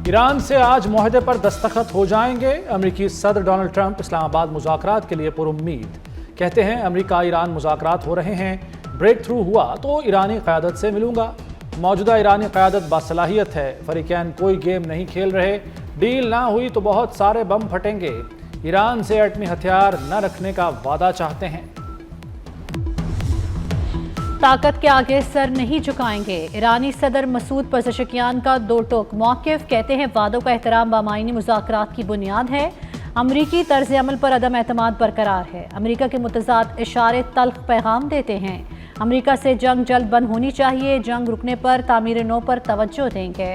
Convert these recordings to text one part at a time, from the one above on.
Iran से आज मुआहदे पर दस्तखत हो जाएंगे। अमेरिकी सदर डोनाल्ड ट्रंप इस्लामाबाद मुज़ाकरात के लिए पुरुम्मीद। कहते हैं अमेरिका ईरान मुज़ाकरात हो रहे हैं, ब्रेक थ्रू हुआ तो ईरानी क़यादत से मिलूंगा। मौजूदा ईरानी क़यादत बासलाहियत है, फरीकैन कोई गेम नहीं खेल रहे। डील ना हुई तो बहुत सारे बम फटेंगे। ईरान से एटमी हथियार न रखने का वादा चाहते हैं। ताकत के आगे सर नहीं झुकाएंगे। ईरानी सदर मसूद पज़ेशकियान का दो टोक मौक़िफ़। कहते हैं वादों का एहतराम बामायनी मुज़ाकरात की बुनियाद है। अमरीकी तर्ज अमल पर अदम एतमाद बरकरार है। अमरीका के मुतज़ाद इशारे तल्ख पैगाम देते हैं। अमरीका से जंग जल्द बंद होनी चाहिए। जंग रुकने पर तामीर नो पर तवज्जो देंगे।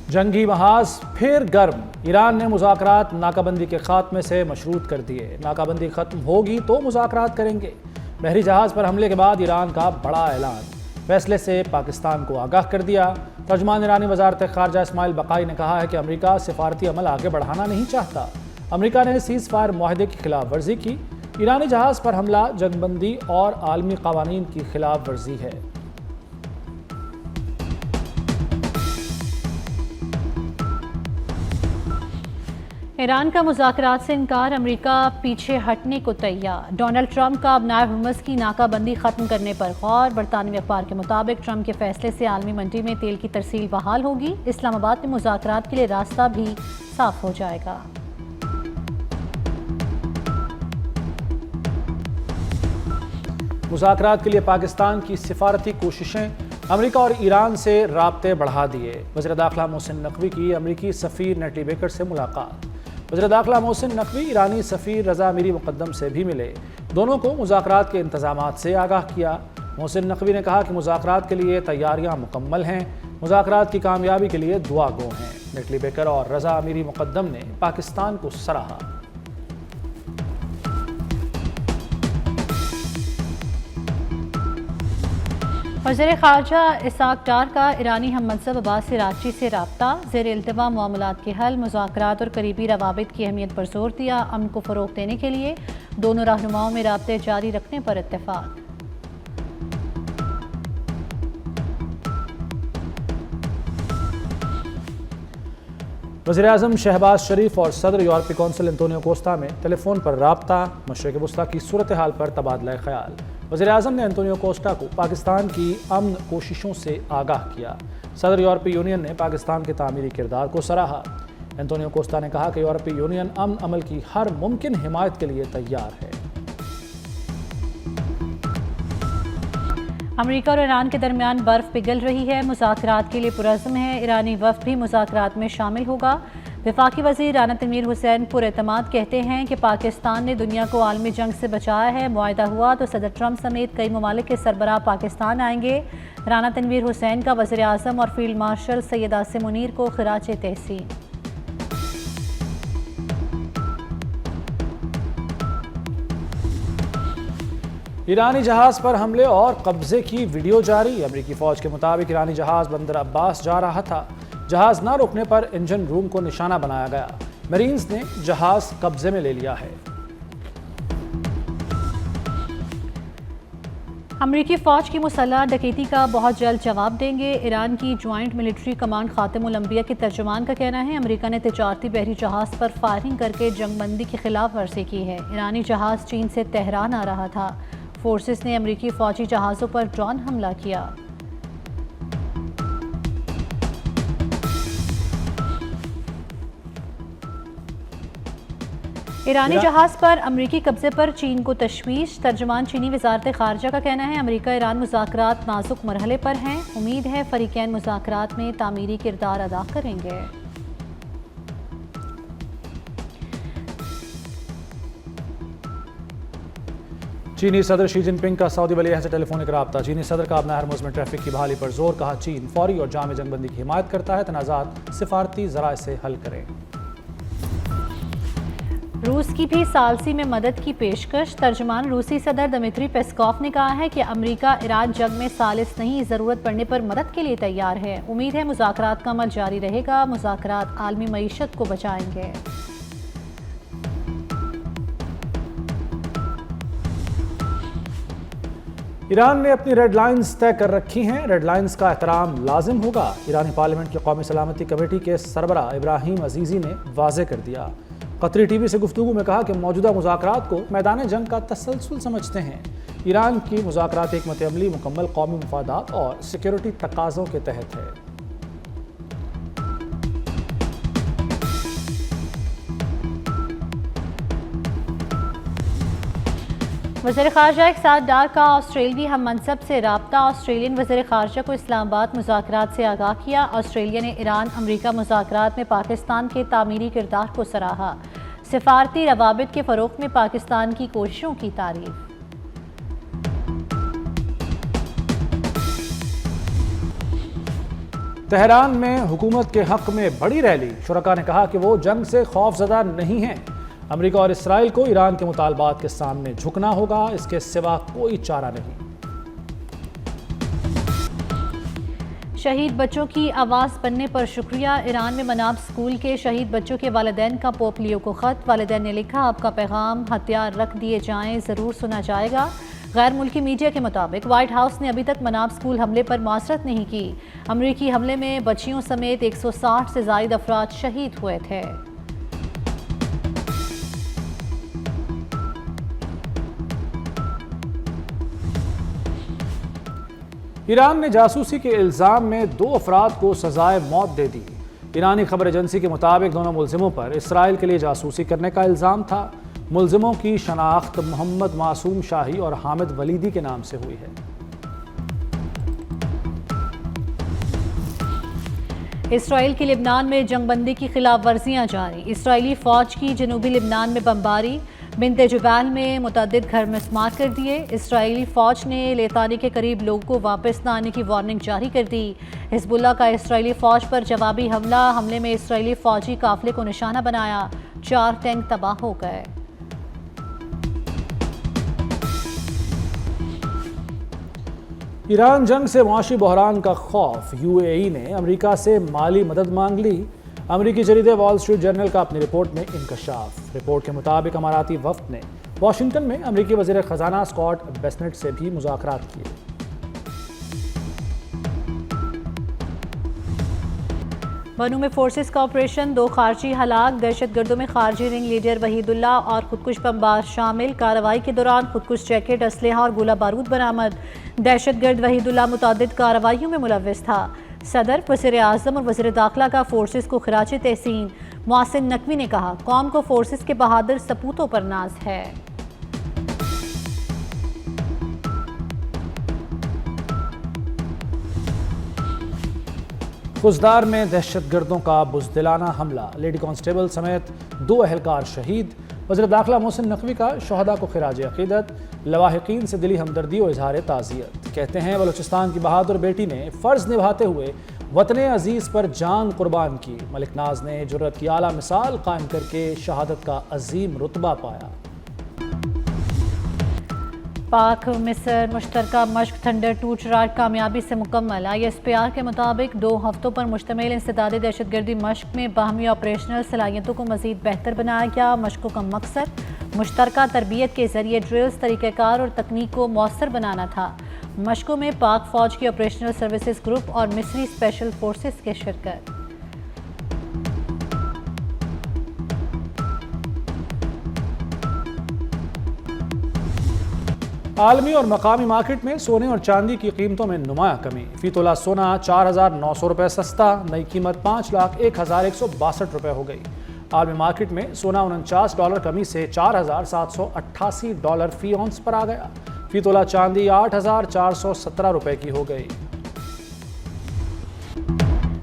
जंगी महाज फिर गर्म। ईरान ने मुज़ाकरात नाकाबंदी के खात्मे से मशरूत कर दिए। नाकाबंदी खत्म होगी तो मुज़ाकरात करेंगे। बहरी जहाज़ पर हमले के बाद ईरान का बड़ा ऐलान। फैसले से पाकिस्तान को आगाह कर दिया। तर्जुमान ईरानी वज़ारत ख़ारजा इस्माइल बक़ाई ने कहा है कि अमरीका सिफारती अमल आगे बढ़ाना नहीं चाहता। अमरीका ने सीज़ फायर मुआहदे की खिलाफ वर्जी की। ईरानी जहाज़ पर हमला जंगबंदी और आलमी क़वानीन की खिलाफ वर्जी है। ईरान का मुज़ाकरात से इनकार, अमरीका पीछे हटने को तैयार। डोनाल्ड ट्रंप का अब नायब हुर्मुज़ की नाकाबंदी ख़त्म करने पर गौर। बरतानवी अखबार के मुताबिक ट्रंप के फैसले से आलमी मंडी में तेल की तरसील बहाल होगी। इस्लामाबाद में मुज़ाकरात के लिए रास्ता भी साफ हो जाएगा। मुज़ाकरात के लिए पाकिस्तान की सिफारती कोशिशें। अमेरिका और ईरान से राब्ते बढ़ा दिए। वज़ीर दाखिला मोहसिन नकवी की अमेरिकी सफ़ीर नेटी बेकर से मुलाकात। वज़ीर दाखिला मोहसिन नकवी ईरानी सफ़ीर रज़ा अमीरी मुक़द्दम से भी मिले। दोनों को मुज़ाकरात के इंतज़ामात से आगाह किया। मोहसिन नकवी ने कहा कि मुज़ाकरात के लिए तैयारियां मुकम्मल हैं। मुज़ाकरात की कामयाबी के लिए दुआ गो हैं। नेटली बेकर और रज़ा अमीरी मुक़द्दम ने पाकिस्तान को सराहा। वज़ीर ख़ारजा इसाक डार का ईरानी हम मनसब अब्बास राची से रब्ता। ज़ेर इल्तिवा मामलात के हल, मुज़ाकरात और करीबी रवाबित की अहमियत पर जोर दिया। अमन को फ़रोग़ देने के लिए दोनों रहनुमाओं में राब्ते जारी रखने पर इत्तेफ़ाक़। वज़ीर-ए-आज़म शहबाज शरीफ और सदर यूरोपीय कौंसिल एंटोनियो कोस्टा में टेलीफोन पर राब्ता। मशरिक़ वुस्ता की सूरत हाल पर तबादला ख्याल। वज़ीर-ए-आज़म ने एंटोनियो कोस्टा को पाकिस्तान की अमन कोशिशों से आगाह किया। सदर यूरोपीय यूनियन ने पाकिस्तान के तामीरी किरदार को सराहा। एंटोनियो कोस्टा ने कहा कि यूरोपीय यूनियन अमन अमल की हर मुमकिन हिमायत के लिए तैयार है। अमेरिका और ईरान के दरमियान बर्फ पिघल रही है। मुज़ाकरात के लिए पुरज़्म है। ईरानी वफ़द भी मुज़ाकरात में शामिल होगा। वफाकी वज़ीर राना तनवीर हुसैन पुरएतमाद कहते हैं कि पाकिस्तान ने दुनिया को आलमी जंग से बचाया है। मुआहदा हुआ तो सदर ट्रंप समेत कई ममालिक के सरबराह पाकिस्तान आएंगे। राना तनवीर हुसैन का वज़ीर आज़म और फील्ड मार्शल सैयद आसिम मुनीर को खिराज तहसीन। ईरानी जहाज़ पर हमले और कब्जे की वीडियो जारी। अमेरिकी फ़ौज के मुताबिक ईरानी जहाज़ बंदर अब्बास जा रहा था। जहाज़ न रुकने पर इंजन रूम को निशाना बनाया गया। मरीन्स ने जहाज़ कब्जे में ले लिया है। अमरीकी फ़ौज की मुसल्लह डकैती का बहुत जल्द जवाब देंगे। ईरान की ज्वाइंट मिलिट्री कमांड खातिमुल अंबिया के तर्जुमान का कहना है अमरीका ने तिजारती बहरी जहाज़ पर फायरिंग करके जंगबंदी की खिलाफ वर्जी की है। ईरानी जहाज़ चीन से तेहरान आ रहा था। फोर्सेस ने अमरीकी फ़ौजी जहाज़ों पर ड्रोन हमला किया। ईरानी जहाज़ पर अमरीकी कब्जे पर चीन को तशवीश। तर्जुमान चीनी वज़ारत ख़ारजा का कहना है अमरीका ईरान मुज़ाकरात नाजुक मरहले पर हैं। उम्मीद है फ़रीक़ैन मुज़ाकरात में तामीरी किरदार अदा करेंगे। चीनी सदर शी जिनपिंग का सऊदी वली से टेलीफोनिक रब्ता। चीनी सदर का अपना हरमुज़ में ट्रैफिक की बहाली पर जोर। कहा चीन फौरी और जाम जंगबंदी की हिमायत करता है। तनाज़ात सिफारती ज़राए से हल करें। रूस की भी सालसी में मदद की पेशकश। तर्जुमान रूसी सदर दमित्री पेस्कॉफ ने कहा है कि अमेरिका ईरान जंग में सालिस नहीं, ज़रूरत पड़ने पर मदद के लिए तैयार है। उम्मीद है मुज़ाकरात का अमल जारी रहेगा। मुज़ाकरात आलमी मईशत को बचाएंगे। ईरान ने अपनी रेड लाइंस तय कर रखी हैं। रेड लाइंस का एहतराम लाजिम होगा। ईरानी पार्लियामेंट की कौमी सलामती कमेटी के सरबराह इब्राहिम अजीजी ने वाजे कर दिया। कतरी टीवी से गुफ्तगू में कहा कि मौजूदा मुज़ाकरात को मैदान जंग का तसलसल समझते हैं। ईरान की मुज़ाकरात हिकमत अमली मुकम्मल कौमी मफादात और सिक्योरिटी तकाज़ों के तहत है। वज़ीर ख़ारजा एक साथ डार का ऑस्ट्रेलियाई हम मनसब से राब्ता। ऑस्ट्रेलियन वज़ीर ख़ारजा को इस्लामाबाद मुज़ाकरात से आगाह किया। ऑस्ट्रेलिया ने ईरान अमरीका मुज़ाकरात में पाकिस्तान के तामीरी किरदार को सराहा। सिफारती रवाबित के फ़रोग़ में पाकिस्तान की कोशिशों की तारीफ। तेहरान में हुकूमत के हक़ में बड़ी रैली। शुरका ने कहा कि वो जंग से खौफजदा नहीं हैं। अमेरिका और इसराइल को ईरान के मुतालबात के सामने झुकना होगा, इसके सिवा कोई चारा नहीं। शहीद बच्चों की आवाज़ बनने पर शुक्रिया। ईरान में मनाब स्कूल के शहीद बच्चों के वालिदैन का पोप लियो को ख़त। वालिदैन ने लिखा, आपका पैगाम हथियार रख दिए जाएं, ज़रूर सुना जाएगा। गैर मुल्की मीडिया के मुताबिक व्हाइट हाउस ने अभी तक मनाब स्कूल हमले पर मासरत नहीं की। अमरीकी हमले में बच्चियों समेत 160 से ज़ायद अफराद शहीद हुए थे। ईरान ने जासूसी के इल्ज़ाम में 2 अफराद को सजाए मौत दे दी। ईरानी खबर एजेंसी के मुताबिक दोनों मुल्जिमों पर इसराइल के लिए जासूसी करने का इल्ज़ाम था। मुल्जिमों की शनाख्त मोहम्मद मासूम शाही और हामिद वलीदी के नाम से हुई है। इसराइल की लिबनान में जंगबंदी की खिलाफ वर्जियाँ जारी। इसराइली फ़ौज की जनूबी लिबनान में बमबारी। बिन्ते जुबैल में मुतअद्दिद घर मस्मार कर दिए। इसराइली फ़ौज ने लेतानी के करीब लोगों को वापस न आने की वार्निंग जारी कर दी। हिज़्बुल्लाह का इसराइली फ़ौज पर जवाबी हमले में इसराइली फ़ौजी काफ़िले को निशाना बनाया। 4 टैंक तबाह हो गए। ईरान जंग से मुआशी बहरान का खौफ। UAE ने अमेरिका से माली मदद मांग ली। अमेरिकी जरीदे वॉल स्ट्रीट जर्नल का अपनी रिपोर्ट में इंकशाफ। रिपोर्ट के मुताबिक अमाराती वफ़द ने वाशिंगटन में अमेरिकी वज़ीर ख़जाना स्कॉट बेसनेट से भी मुज़ाकरात किए। बनू में फोर्सेस का ऑपरेशन, 2 खारजी हलाक। दहशतगर्दों में खारजी रिंग लीडर वहीदुल्ला और खुदकुश बमबाज शामिल। कार्रवाई के दौरान खुदकुश जैकेट, असलहा और गोला बारूद बरामद। दहशतगर्द वहीदुल्ला मुतादिद कार्रवाइयों में मुलव्विस था। सदर, वज़ीर आज़म और वज़ीर दाखिला का फोर्सेस को खिराज तहसीन। मोहसिन नकवी ने कहा, कौम को फोर्सेस के बहादुर सपूतों पर नाज है। खुजदार में दहशतगर्दों का बुज़दिलाना हमला। लेडी कांस्टेबल समेत 2 एहलकार शहीद। वज़ीर दाखिला मोहसिन नकवी का शहदा को खिराज अक़ीदत। लवाहिकीन से दिली हमदर्दी और इजहार ताज़ियत। कहते हैं बलूचिस्तान की बहादुर बेटी ने फ़र्ज़ निभाते हुए वतन अज़ीज़ पर जान कुर्बान की। मलिक नाज ने जुर्रत की आला मिसाल कायम करके शहादत का अजीम रुतबा पाया। पाक मिस्र मुश्तरका मश्क थंडर 2 चराग कामयाबी से मुकम्मल। ISPR के मुताबिक 2 हफ्तों पर मुश्तमिल इंसदादी दहशतगर्दी मश्क में बाहमी ऑपरेशनल सलाहियतों को मज़ीद बेहतर बनाया गया। मश्कों का मकसद मुश्तरका तरबियत के ज़रिए ड्रिल्स, तरीक़ाकार और तकनीक को मौसर बनाना था। मश्कों में पाक फ़ौज की ऑपरेशनल सर्विसेज ग्रुप और मिस्री स्पेशल फोर्सेस के शिरकत। आलमी और मकामी मार्केट में सोने और चांदी की कीमतों में नुमाया कमी। फी तोला सोना 4,900 रुपये सस्ता, नई कीमत $5,01,162 रुपये हो गई। आलमी मार्केट में सोना $49 कमी से $4,788 फी औंस पर आ गया। फी तोला चांदी 8,417 रुपये की हो गई।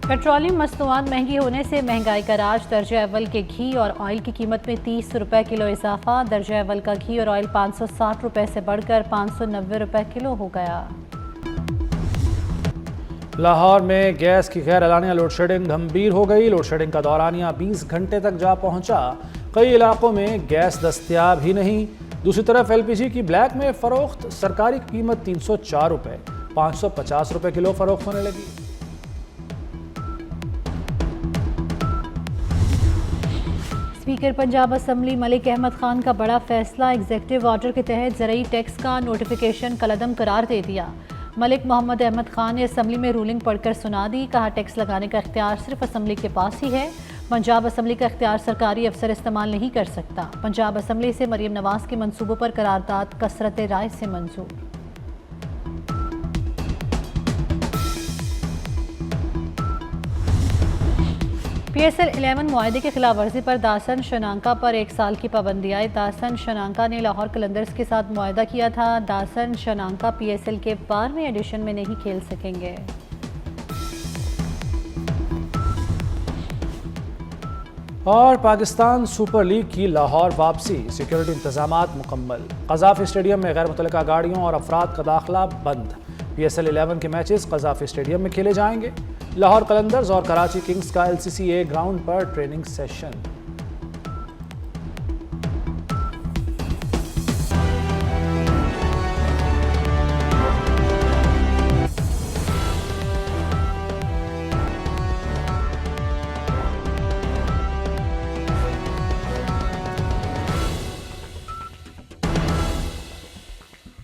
पेट्रोलियम मसनूआत महंगी होने से महंगाई का राज। दर्जा अव्वल के घी और ऑयल की कीमत में 30 रुपये किलो इजाफा। दर्जा अव्वल का घी और ऑयल 560 रुपये से बढ़कर 590 रुपये किलो हो गया। लाहौर में गैस की गैर एलानिया लोड शेडिंग गंभीर हो गई। लोड शेडिंग का दौरानिया 20 घंटे तक जा पहुंचा। कई इलाकों में गैस दस्तयाब ही नहीं। दूसरी तरफ LPG की ब्लैक में फरोख्त सरकारी कीमत 304 रुपये 550 रुपये किलो फरोख्त होने लगी। स्पीकर पंजाब असम्बली मलिक अहमद खान का बड़ा फैसला। एग्जेक्टिव ऑर्डर के तहत ज़रूरी टैक्स का नोटिफिकेशन कलअदम करार दे दिया। मलिक मोहम्मद अहमद खान ने असम्बली में रूलिंग पढ़कर सुना दी। कहा टैक्स लगाने का इख्तियार सिर्फ असम्बली के पास ही है। पंजाब असम्बली का इख्तियार सरकारी अफसर इस्तेमाल नहीं कर सकता। पंजाब असम्बली से मरीम नवाज के मंसूबों पर करारदाद कसरत राय से मंजूर। PSL 11 मुआहदे की खिलाफ वर्जी पर दासन शनांका पर 1 साल की पाबंदी आई। दासन शनांका ने लाहौर कलंदर्स के साथ मुआहदा किया था। दासन शनांका PSL के 12वें एडिशन में नहीं खेल सकेंगे। और पाकिस्तान सुपर लीग की लाहौर वापसी, सिक्योरिटी इंतजामात मुकम्मल। कज़ाफ़ी स्टेडियम में गैर मुतल्लिका गाड़ियों और अफराद का दाखिला बंद। PSL 11 के मैचेस कज़ाफ़ी स्टेडियम में खेले जाएंगे। लाहौर कलंदर्स और कराची किंग्स का LCCA ग्राउंड पर ट्रेनिंग सेशन।